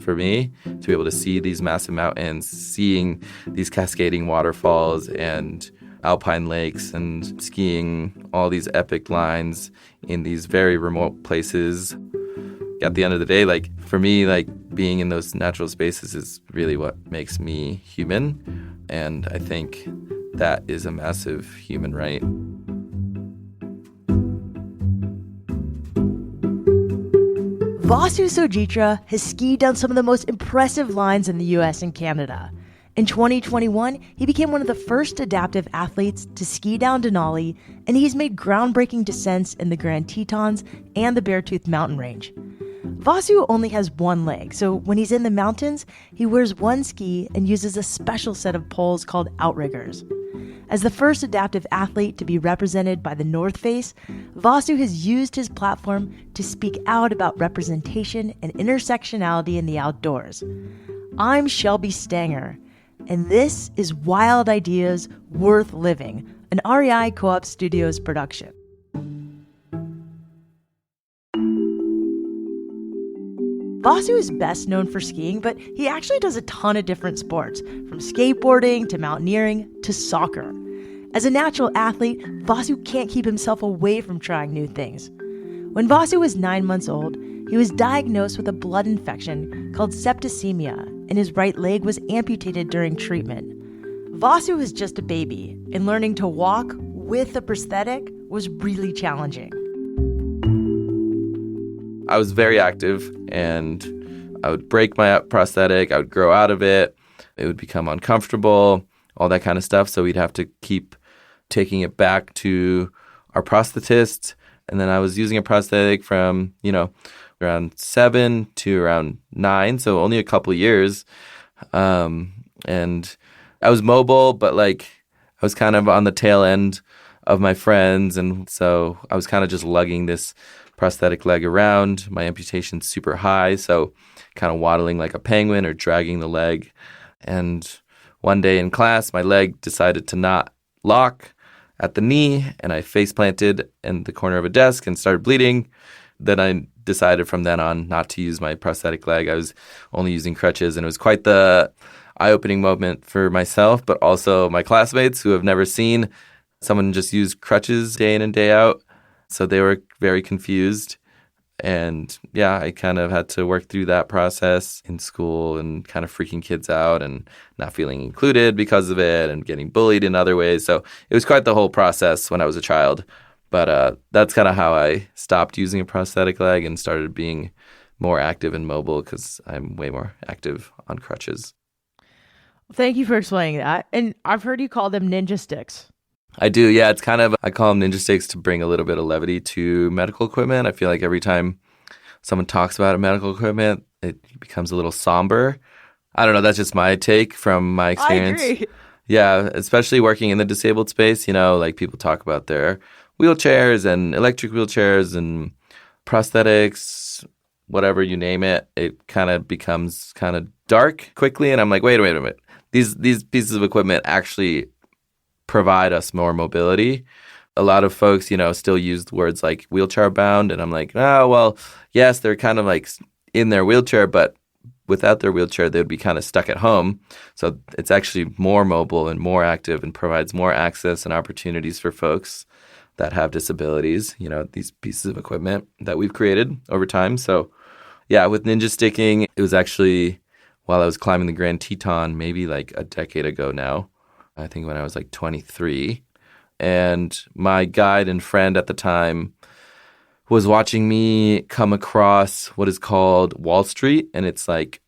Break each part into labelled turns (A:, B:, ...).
A: for me to be able to see these massive mountains, seeing these cascading waterfalls and alpine lakes and skiing all these epic lines in these very remote places. At the end of the day, like for me, like being in those natural spaces is really what makes me human. And I think that is a massive human right.
B: Vasu Sojitra has skied down some of the most impressive lines in the US and Canada. In 2021, he became one of the first adaptive athletes to ski down Denali, and he's made groundbreaking descents in the Grand Tetons and the Beartooth mountain range. Vasu only has one leg, so when he's in the mountains, he wears one ski and uses a special set of poles called outriggers. As the first adaptive athlete to be represented by the North Face, Vasu has used his platform to speak out about representation and intersectionality in the outdoors. I'm Shelby Stanger, and this is Wild Ideas Worth Living, an REI Co-op Studios production. Vasu is best known for skiing, but he actually does a ton of different sports, from skateboarding to mountaineering to soccer. As a natural athlete, Vasu can't keep himself away from trying new things. When Vasu was 9 months old, he was diagnosed with a blood infection called septicemia, and his right leg was amputated during treatment. Vasu was just a baby, and learning to walk with a prosthetic was really challenging.
A: I was very active, and I would break my prosthetic, I would grow out of it, it would become uncomfortable, all that kind of stuff. So we'd have to keep taking it back to our prosthetist. And then I was using a prosthetic from, around 7 to around 9, so only a couple years. And I was mobile, but I was kind of on the tail end of my friends. And so I was kind of just lugging this prosthetic leg around. My amputation's super high, so kind of waddling like a penguin or dragging the leg. And one day in class, my leg decided to not lock at the knee, and I face planted in the corner of a desk and started bleeding. Then I decided from then on not to use my prosthetic leg. I was only using crutches, and it was quite the eye-opening moment for myself, but also my classmates who have never seen someone just use crutches day in and day out. So they were very confused. And yeah, I kind of had to work through that process in school and kind of freaking kids out and not feeling included because of it and getting bullied in other ways. So it was quite the whole process when I was a child. But that's kind of how I stopped using a prosthetic leg and started being more active and mobile, because I'm way more active on crutches.
B: Thank you for explaining that. And I've heard you call them ninja sticks.
A: I do, yeah. It's kind of, I call them ninja sticks to bring a little bit of levity to medical equipment. I feel like every time someone talks about medical equipment, it becomes a little somber. I don't know, that's just my take from my experience.
B: I agree.
A: Yeah, especially working in the disabled space, people talk about their wheelchairs and electric wheelchairs and prosthetics, whatever you name it. It kind of becomes kind of dark quickly, and I'm like, wait a minute. These pieces of equipment actually provide us more mobility. A lot of folks, still use words like wheelchair bound, and I'm like, oh, well, yes, they're kind of like in their wheelchair, but without their wheelchair, they would be kind of stuck at home. So it's actually more mobile and more active and provides more access and opportunities for folks that have disabilities, these pieces of equipment that we've created over time. So yeah, with ninja sticking, it was actually while I was climbing the Grand Teton, maybe like a decade ago now. I think when I was like 23. And my guide and friend at the time was watching me come across what is called Wall Street. And it's like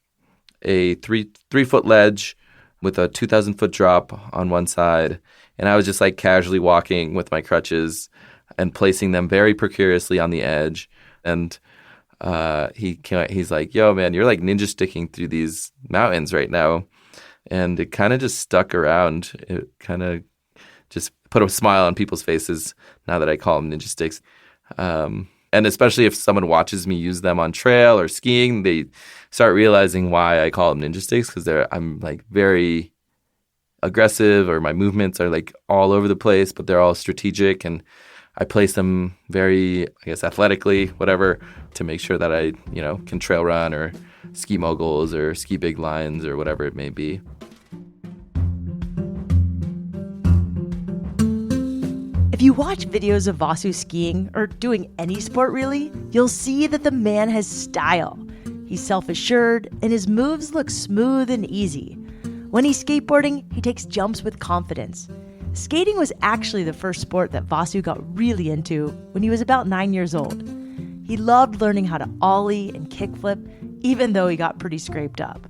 A: a three-foot ledge with a 2,000-foot drop on one side. And I was just like casually walking with my crutches and placing them very precariously on the edge. And he's like, yo, man, you're like ninja sticking through these mountains right now. And it kind of just stuck around. It kind of just put a smile on people's faces now that I call them ninja sticks. And especially if someone watches me use them on trail or skiing, they start realizing why I call them ninja sticks, because I'm like very aggressive, or my movements are like all over the place, but they're all strategic. And I place them very, athletically, whatever, to make sure that I, can trail run or ski moguls or ski big lines or whatever it may be.
B: If you watch videos of Vasu skiing, or doing any sport really, you'll see that the man has style. He's self-assured, and his moves look smooth and easy. When he's skateboarding, he takes jumps with confidence. Skating was actually the first sport that Vasu got really into when he was about 9 years old. He loved learning how to ollie and kickflip, even though he got pretty scraped up.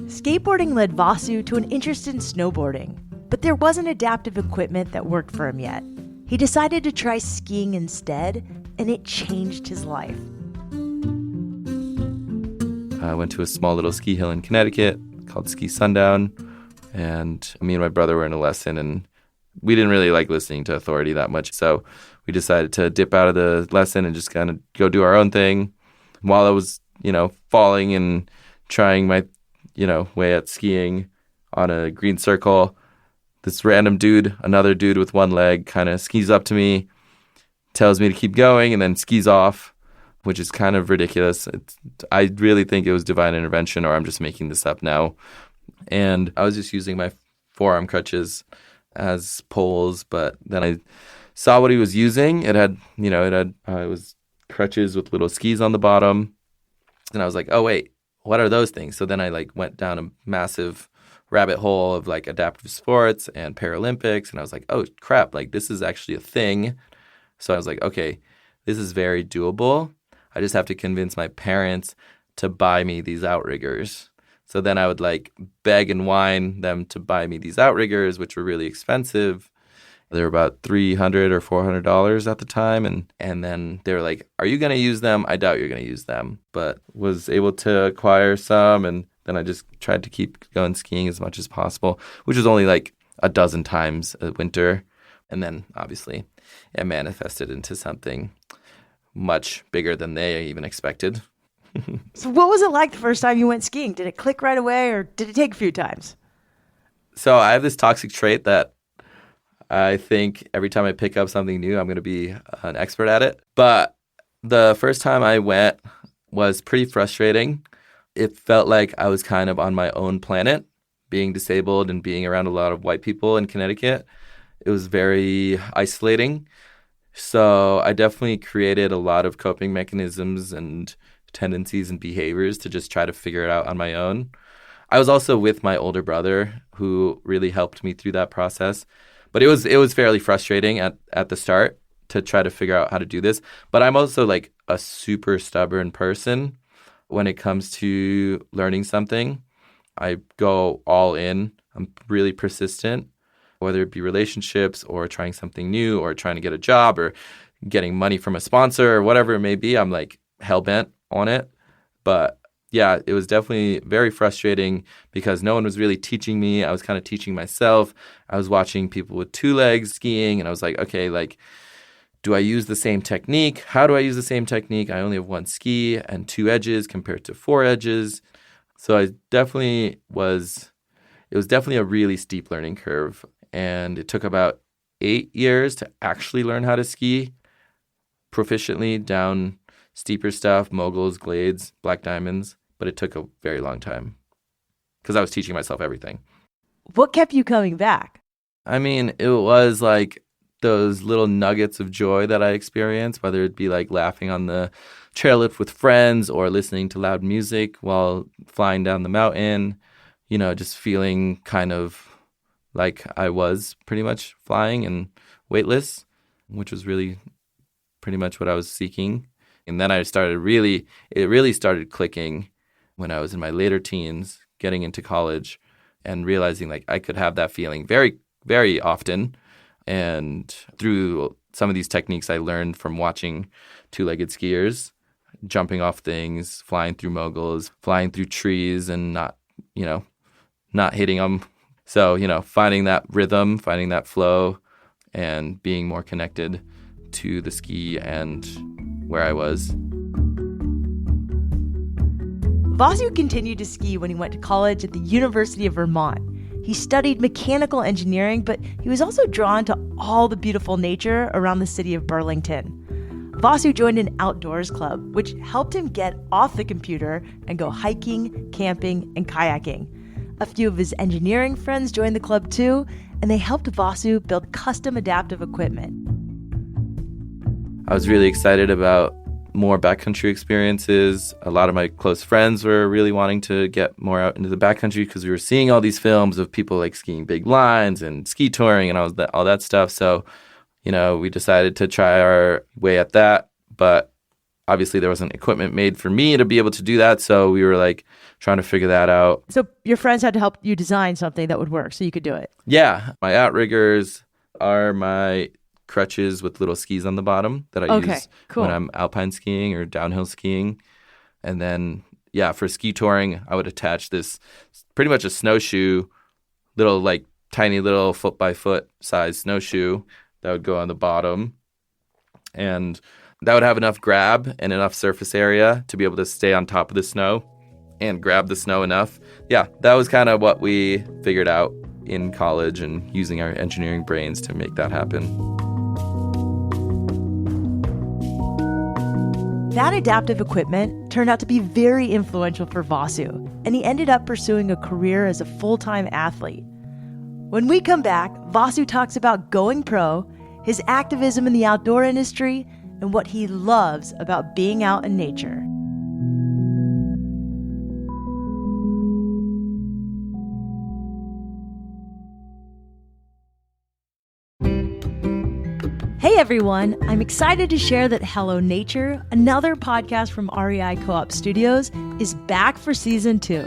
B: Skateboarding led Vasu to an interest in snowboarding, but there wasn't adaptive equipment that worked for him yet. He decided to try skiing instead, and it changed his life.
A: I went to a small little ski hill in Connecticut called Ski Sundown, and me and my brother were in a lesson, and we didn't really like listening to authority that much, so we decided to dip out of the lesson and just kind of go do our own thing. While I was, falling and trying my, way at skiing on a green circle, this random dude, another dude with one leg, kind of skis up to me, tells me to keep going, and then skis off, which is kind of ridiculous. I really think it was divine intervention, or I'm just making this up now. And I was just using my forearm crutches as poles, but then I saw what he was using. It was crutches with little skis on the bottom. And I was like, oh, wait, what are those things? So then I went down a massive rabbit hole of adaptive sports and Paralympics. And I was like, oh, crap, this is actually a thing. So I was like, okay, this is very doable. I just have to convince my parents to buy me these outriggers. So then I would beg and whine them to buy me these outriggers, which were really expensive. They were about $300 or $400 at the time. And then they were like, are you going to use them? I doubt you're going to use them. But was able to acquire some. And then I just tried to keep going skiing as much as possible, which was only a dozen times a winter. And then obviously it manifested into something much bigger than they even expected.
B: So what was it like the first time you went skiing? Did it click right away, or did it take a few times?
A: So I have this toxic trait that I think every time I pick up something new, I'm going to be an expert at it. But the first time I went was pretty frustrating. It felt like I was kind of on my own planet, being disabled and being around a lot of white people in Connecticut. It was very isolating. So I definitely created a lot of coping mechanisms and tendencies and behaviors to just try to figure it out on my own. I was also with my older brother, who really helped me through that process. But it was fairly frustrating at the start to try to figure out how to do this. But I'm also a super stubborn person when it comes to learning something. I go all in. I'm really persistent, whether it be relationships or trying something new or trying to get a job or getting money from a sponsor or whatever it may be. I'm hell-bent on it. But yeah, it was definitely very frustrating because no one was really teaching me. I was kind of teaching myself. I was watching people with two legs skiing, and I was like, okay, do I use the same technique? How do I use the same technique? I only have one ski and two edges compared to four edges. So it was definitely a really steep learning curve. And it took about 8 years to actually learn how to ski proficiently down steeper stuff, moguls, glades, black diamonds, but it took a very long time because I was teaching myself everything.
B: What kept you coming back?
A: I mean, it was those little nuggets of joy that I experienced, whether it be laughing on the chairlift with friends or listening to loud music while flying down the mountain, just feeling kind of like I was pretty much flying and weightless, which was really pretty much what I was seeking. And then it really started clicking when I was in my later teens, getting into college and realizing I could have that feeling very, very often. And through some of these techniques I learned from watching two-legged skiers, jumping off things, flying through moguls, flying through trees and not hitting them. So, finding that rhythm, finding that flow and being more connected to the ski and where I was.
B: Vasu continued to ski when he went to college at the University of Vermont. He studied mechanical engineering, but he was also drawn to all the beautiful nature around the city of Burlington. Vasu joined an outdoors club, which helped him get off the computer and go hiking, camping, and kayaking. A few of his engineering friends joined the club too, and they helped Vasu build custom adaptive equipment.
A: I was really excited about more backcountry experiences. A lot of my close friends were really wanting to get more out into the backcountry because we were seeing all these films of people like skiing big lines and ski touring and all that stuff. So, we decided to try our way at that. But obviously there wasn't equipment made for me to be able to do that. So we were like trying to figure that out.
B: So your friends had to help you design something that would work so you could do it.
A: Yeah. My outriggers are my crutches with little skis on the bottom that I use when I'm alpine skiing or downhill skiing. And then, for ski touring, I would attach this pretty much a snowshoe, little like tiny little foot by foot size snowshoe that would go on the bottom. And that would have enough grab and enough surface area to be able to stay on top of the snow and grab the snow enough. Yeah, that was kind of what we figured out in college and using our engineering brains to make that happen.
B: That adaptive equipment turned out to be very influential for Vasu, and he ended up pursuing a career as a full-time athlete. When we come back, Vasu talks about going pro, his activism in the outdoor industry, and what he loves about being out in nature. Hey everyone, I'm excited to share that Hello Nature, another podcast from REI Co-op Studios, is back for Season 2.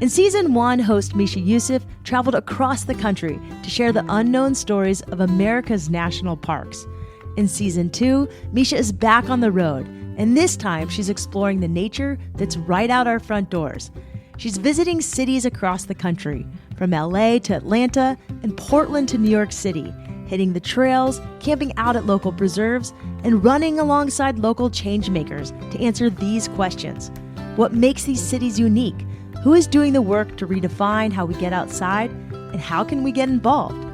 B: In Season 1, host Misha Yusuf traveled across the country to share the unknown stories of America's national parks. In Season 2, Misha is back on the road, and this time she's exploring the nature that's right out our front doors. She's visiting cities across the country, from LA to Atlanta and Portland to New York City, hitting the trails, camping out at local preserves, and running alongside local changemakers to answer these questions. What makes these cities unique? Who is doing the work to redefine how we get outside? And how can we get involved?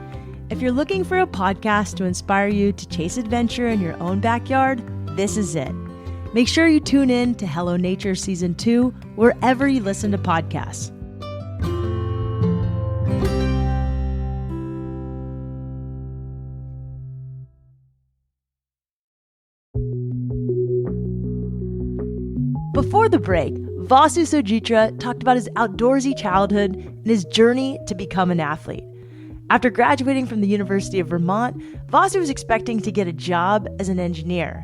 B: If you're looking for a podcast to inspire you to chase adventure in your own backyard, this is it. Make sure you tune in to Hello Nature Season 2 wherever you listen to podcasts. Before the break, Vasu Sojitra talked about his outdoorsy childhood and his journey to become an athlete. After graduating from the University of Vermont, Vasu was expecting to get a job as an engineer.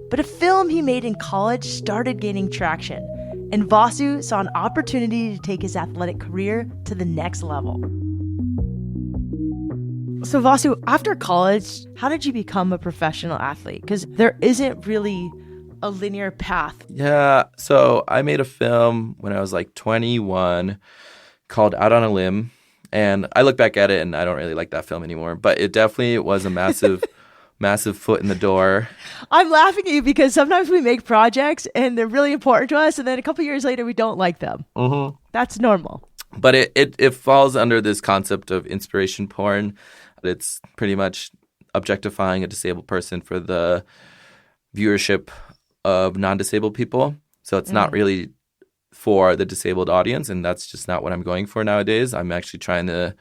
B: But a film he made in college started gaining traction, and Vasu saw an opportunity to take his athletic career to the next level. So Vasu, after college, how did you become a professional athlete? Because there isn't really a linear path.
A: Yeah, so I made a film when I was like 21 called Out on a Limb. And I look back at it and I don't really like that film anymore. But it definitely was a massive, massive foot in the door.
B: I'm laughing at you because sometimes we make projects and they're really important to us. And then a couple years later, we don't like them. Mm-hmm. That's normal.
A: But it falls under this concept of inspiration porn. It's pretty much objectifying a disabled person for the viewership of non-disabled people. So it's not really for the disabled audience, and that's just not what I'm going for nowadays. I'm actually trying to,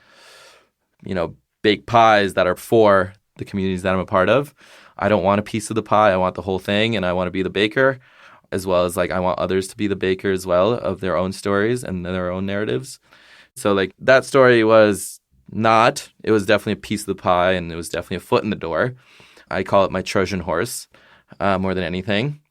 A: bake pies that are for the communities that I'm a part of. I don't want a piece of the pie. I want the whole thing, and I want to be the baker, as well as I want others to be the baker as well of their own stories and their own narratives. So that story was it was definitely a piece of the pie, and it was definitely a foot in the door. I call it my Trojan horse more than anything.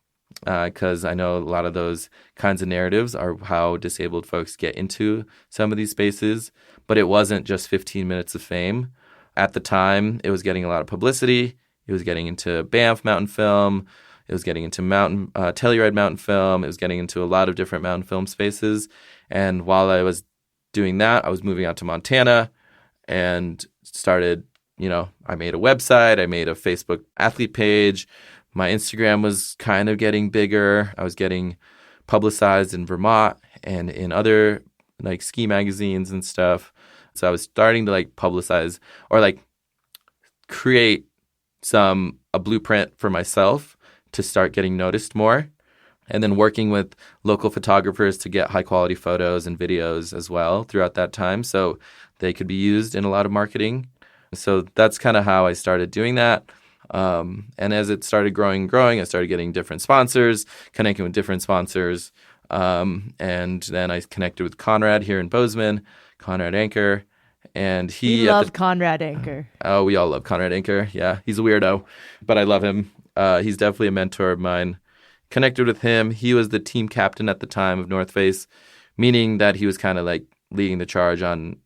A: Because I know a lot of those kinds of narratives are how disabled folks get into some of these spaces. But it wasn't just 15 minutes of fame. At the time, it was getting a lot of publicity. It was getting into Banff mountain film. It was getting into Telluride mountain film. It was getting into a lot of different mountain film spaces. And while I was doing that, I was moving out to Montana and started, I made a website. I made a Facebook athlete page. My Instagram was kind of getting bigger. I was getting publicized in Vermont and in other ski magazines and stuff. So I was starting to publicize or create a blueprint for myself to start getting noticed more. And then working with local photographers to get high quality photos and videos as well throughout that time. So they could be used in a lot of marketing. So that's kind of how I started doing that. And as it started growing and growing, I started getting different sponsors, connecting with different sponsors. And then I connected with Conrad here in Bozeman, Conrad Anker. And he
B: love Conrad Anker.
A: Oh, we all love Conrad Anker. Yeah, he's a weirdo, but I love him. He's definitely a mentor of mine. Connected with him. He was the team captain at the time of North Face, meaning that he was kind of like leading the charge on,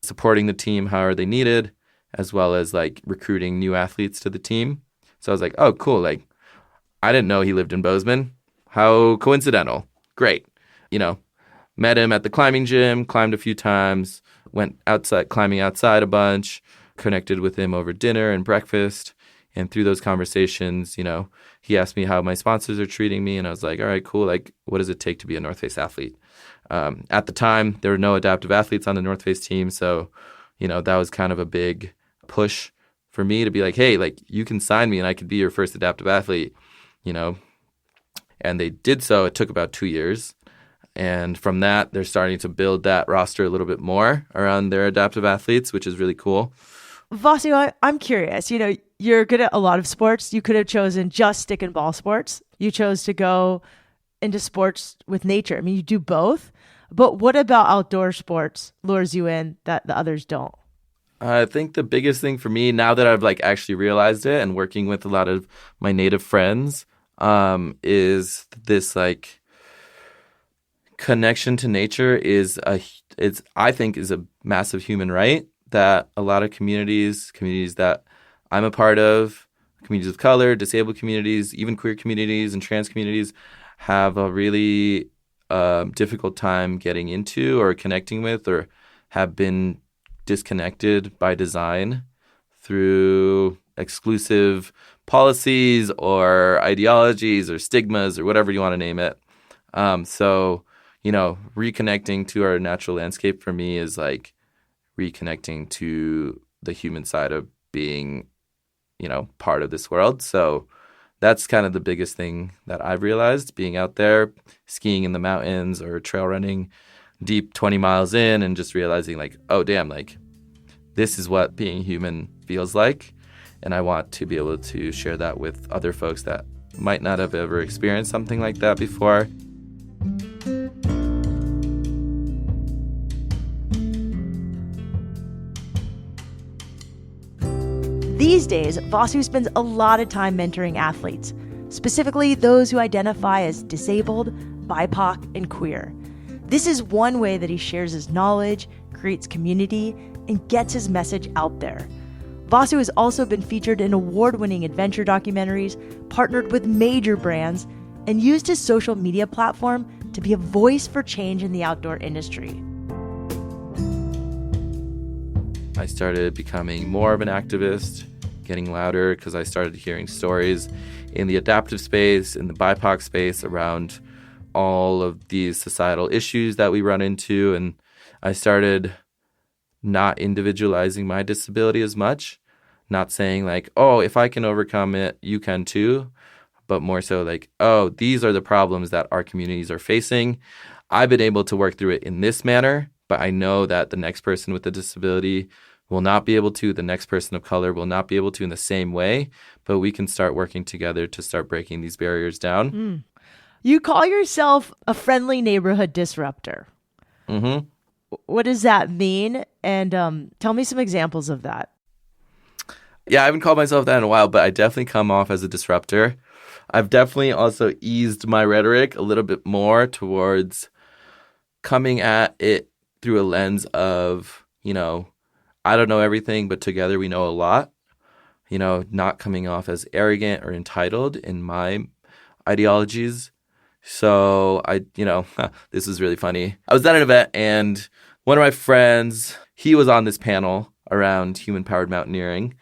A: supporting the team however they needed, as well as like recruiting new athletes to the team. So I was like, oh, cool. Like, I didn't know he lived in Bozeman. How coincidental. Great. Met him at the climbing gym, climbed a few times, went outside, climbing outside a bunch, connected with him over dinner and breakfast. And through those conversations, he asked me how my sponsors are treating me. And I was like, all right, cool. Like, what does it take to be a North Face athlete? At the time, there were no adaptive athletes on the North Face team. So, that was kind of a big push for me to be like, hey, like, you can sign me and I could be your first adaptive athlete, And they did so. It took about 2 years. And from that, they're starting to build that roster a little bit more around their adaptive athletes, which is really cool.
B: Vasu, I'm curious. You're good at a lot of sports. You could have chosen just stick and ball sports. You chose to go into sports with nature. I mean, you do both. But what about outdoor sports lures you in that the others don't?
A: I think the biggest thing for me, now that I've like actually realized it and working with a lot of my native friends, is this like connection to nature I think is a massive human right that a lot of communities that I'm a part of, communities of color, disabled communities, even queer communities and trans communities have a really difficult time getting into or connecting with, or have been disconnected by design through exclusive policies or ideologies or stigmas or whatever you want to name it. So, reconnecting to our natural landscape for me is like reconnecting to the human side of being, part of this world. So that's kind of the biggest thing that I've realized, being out there, skiing in the mountains or trail running deep 20 miles in and just realizing like, oh, damn, like this is what being human feels like. And I want to be able to share that with other folks that might not have ever experienced something like that before.
B: These days, Vasu spends a lot of time mentoring athletes, specifically those who identify as disabled, BIPOC, and queer. This is one way that he shares his knowledge, creates community, and gets his message out there. Vasu has also been featured in award-winning adventure documentaries, partnered with major brands, and used his social media platform to be a voice for change in the outdoor industry.
A: I started becoming more of an activist, getting louder, because I started hearing stories in the adaptive space, in the BIPOC space, around all of these societal issues that we run into. And I started not individualizing my disability as much, not saying like, oh, if I can overcome it, you can too, but more so like, oh, these are the problems that our communities are facing. I've been able to work through it in this manner, but I know that the next person with a disability will not be able to, the next person of color will not be able to in the same way, but we can start working together to start breaking these barriers down.
B: You call yourself a friendly neighborhood disruptor.
A: Mm-hmm.
B: What does that mean? And tell me some examples of that.
A: Yeah, I haven't called myself that in a while, but I definitely come off as a disruptor. I've definitely also eased my rhetoric a little bit more towards coming at it through a lens of, I don't know everything, but together we know a lot. Not coming off as arrogant or entitled in my ideologies. So this is really funny. I was at an event and one of my friends, he was on this panel around human-powered mountaineering.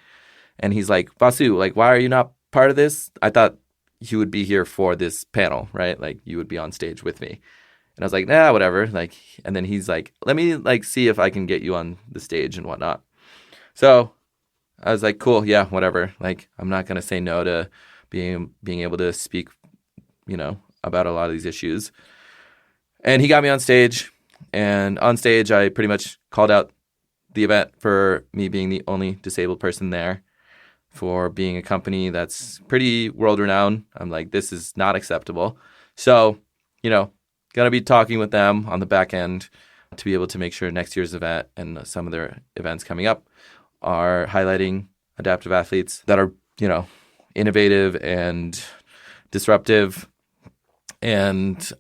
A: And he's like, Vasu, like, why are you not part of this? I thought you would be here for this panel, right? Like, you would be on stage with me. And I was like, nah, whatever. Like, and then he's like, let me like see if I can get you on the stage and whatnot. So I was like, cool, yeah, whatever. Like, I'm not going to say no to being able to speak, about a lot of these issues. And he got me on stage, and on stage I pretty much called out the event for me being the only disabled person there, for being a company that's pretty world-renowned. I'm like, this is not acceptable. So, gonna be talking with them on the back end to be able to make sure next year's event and some of their events coming up are highlighting adaptive athletes that are, innovative and disruptive and,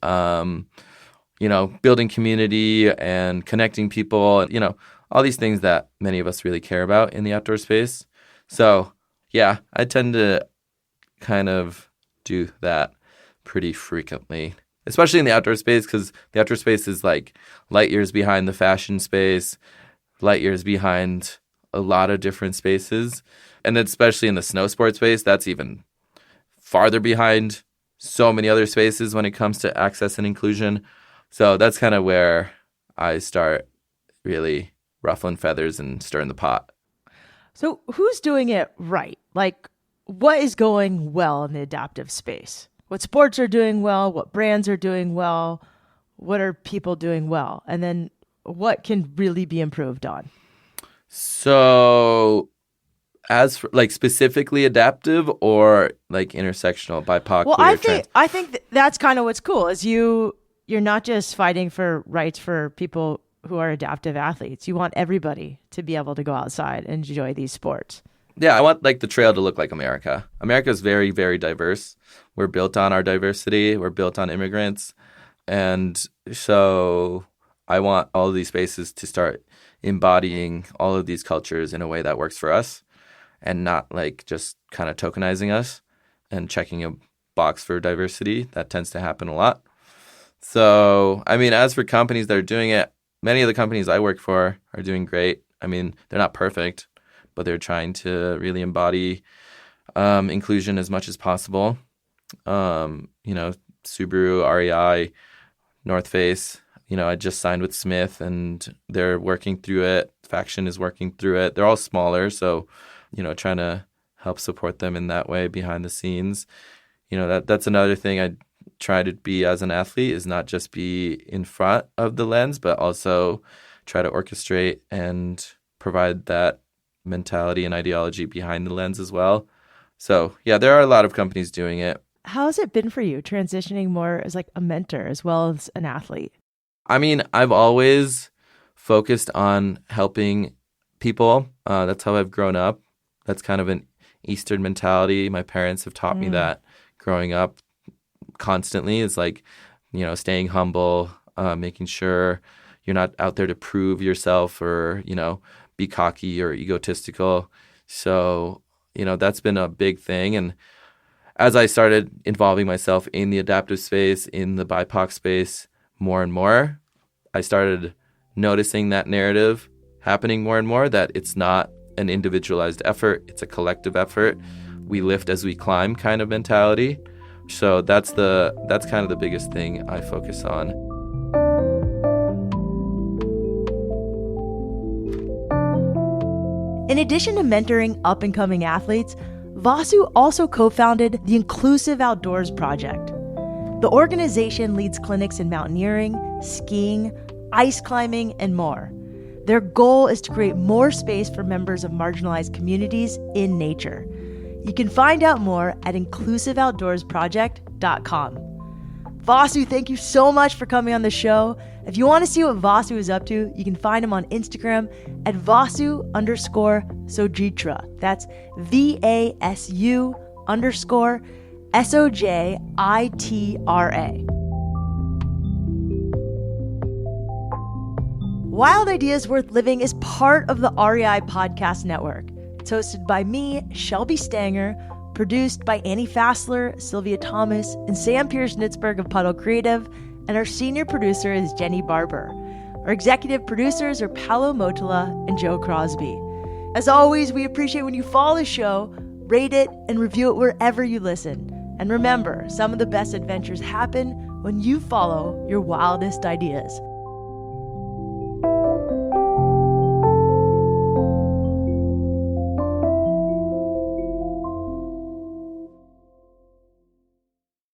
A: building community and connecting people, all these things that many of us really care about in the outdoor space. So, yeah, I tend to kind of do that pretty frequently, especially in the outdoor space, because the outdoor space is like light years behind the fashion space, light years behind a lot of different spaces. And especially in the snow sports space, that's even farther behind so many other spaces when it comes to access and inclusion. So that's kind of where I start really ruffling feathers and stirring the pot.
B: So who's doing it right? Like, what is going well in the adaptive space? What sports are doing well? What brands are doing well? What are people doing well? And then what can really be improved on?
A: So as for, like, specifically adaptive or like intersectional, BIPOC?
B: Well, I think that's kind of what's cool is you're not just fighting for rights for people who are adaptive athletes. You want everybody to be able to go outside and enjoy these sports.
A: Yeah, I want like the trail to look like America. America is very, very diverse. We're built on our diversity. We're built on immigrants. And so I want all of these spaces to start embodying all of these cultures in a way that works for us and not like just kind of tokenizing us and checking a box for diversity. That tends to happen a lot. So, I mean, as for companies that are doing it, many of the companies I work for are doing great. I mean, they're not perfect, but they're trying to really embody inclusion as much as possible. Subaru, REI, North Face, I just signed with Smith and they're working through it. Faction is working through it. They're all smaller, so, trying to help support them in that way behind the scenes. That's another thing I try to be as an athlete, is not just be in front of the lens, but also try to orchestrate and provide that mentality and ideology behind the lens as well. So, yeah, there are a lot of companies doing it.
B: How has it been for you transitioning more as like a mentor as well as an athlete?
A: I mean, I've always focused on helping people. That's how I've grown up. That's kind of an Eastern mentality. My parents have taught me that growing up constantly. Is like, staying humble, making sure you're not out there to prove yourself or, be cocky or egotistical. So, that's been a big thing. And as I started involving myself in the adaptive space, in the BIPOC space more and more, I started noticing that narrative happening more and more, that it's not an individualized effort, it's a collective effort. We lift as we climb kind of mentality. So that's kind of the biggest thing I focus on.
B: In addition to mentoring up-and-coming athletes, Vasu also co-founded the Inclusive Outdoors Project. The organization leads clinics in mountaineering, skiing, ice climbing, and more. Their goal is to create more space for members of marginalized communities in nature. You can find out more at inclusiveoutdoorsproject.com. Vasu, thank you so much for coming on the show. If you want to see what Vasu is up to, you can find him on Instagram at Vasu_Sojitra. That's VASU_SOJITRA. Wild Ideas Worth Living is part of the REI Podcast Network. It's hosted by me, Shelby Stanger, produced by Annie Fassler, Sylvia Thomas, and Sam Pierce-Nitzberg of Puddle Creative, and our senior producer is Jenny Barber. Our executive producers are Paolo Motola and Joe Crosby. As always, we appreciate when you follow the show, rate it, and review it wherever you listen. And remember, some of the best adventures happen when you follow your wildest ideas.